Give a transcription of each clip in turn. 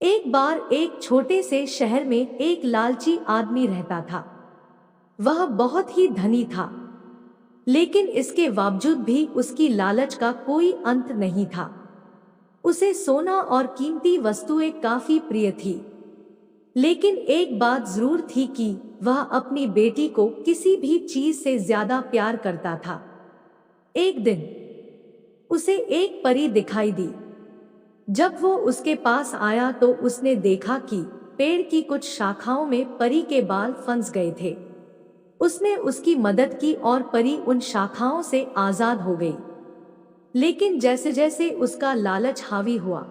एक बार एक छोटे से शहर में एक लालची आदमी रहता था। वह बहुत ही धनी था, लेकिन इसके बावजूद भी उसकी लालच का कोई अंत नहीं था। उसे सोना और कीमती वस्तुएं काफी प्रिय थी, लेकिन एक बात जरूर थी कि वह अपनी बेटी को किसी भी चीज से ज्यादा प्यार करता था। एक दिन उसे एक परी दिखाई दी। जब वो उसके पास आया तो उसने देखा कि पेड़ की कुछ शाखाओं में परी के बाल फंस गए थे। उसने उसकी मदद की और परी उन शाखाओं से आजाद हो गई। लेकिन जैसे जैसे उसका लालच हावी हुआ,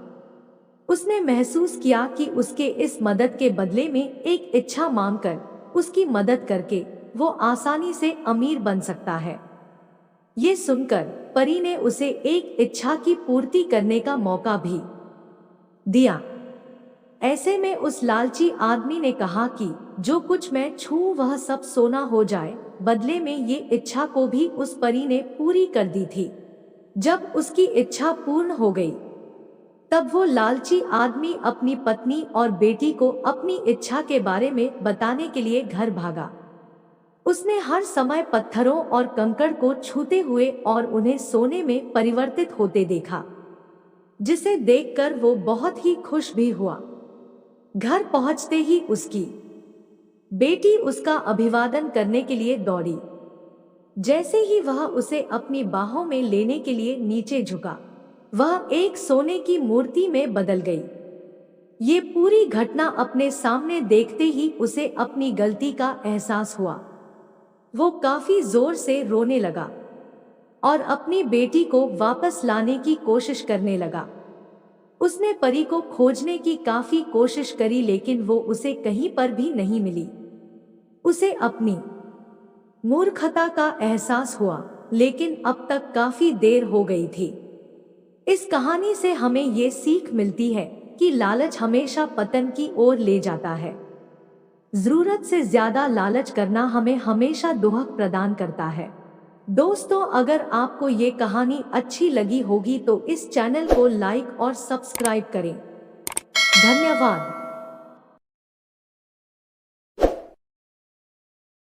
उसने महसूस किया कि उसके इस मदद के बदले में एक इच्छा मांगकर उसकी मदद करके वो आसानी से अमीर बन सकता है। ये सुनकर परी ने उसे एक इच्छा की पूर्ति करने का मौका भी दिया। ऐसे में उस लालची आदमी ने कहा कि जो कुछ मैं छूऊं वह सब सोना हो जाए। बदले में ये इच्छा को भी उस परी ने पूरी कर दी थी। जब उसकी इच्छा पूर्ण हो गई, तब वो लालची आदमी अपनी पत्नी और बेटी को अपनी इच्छा के बारे में बताने के लिए घर भागा। उसने हर समय पत्थरों और कंकड़ को छूते हुए और उन्हें सोने में परिवर्तित होते देखा, जिसे देखकर वो बहुत ही खुश भी हुआ। घर पहुंचते ही उसकी बेटी उसका अभिवादन करने के लिए दौड़ी। जैसे ही वह उसे अपनी बाहों में लेने के लिए नीचे झुका, वह एक सोने की मूर्ति में बदल गई। ये पूरी घटना अपने सामने देखते ही उसे अपनी गलती का एहसास हुआ। वो काफी जोर से रोने लगा और अपनी बेटी को वापस लाने की कोशिश करने लगा। उसने परी को खोजने की काफी कोशिश करी, लेकिन वो उसे कहीं पर भी नहीं मिली। उसे अपनी मूर्खता का एहसास हुआ, लेकिन अब तक काफी देर हो गई थी। इस कहानी से हमें ये सीख मिलती है कि लालच हमेशा पतन की ओर ले जाता है। जरूरत से ज्यादा लालच करना हमें हमेशा दुख प्रदान करता है। दोस्तों, अगर आपको ये कहानी अच्छी लगी होगी तो इस चैनल को लाइक और सब्सक्राइब करें। धन्यवाद।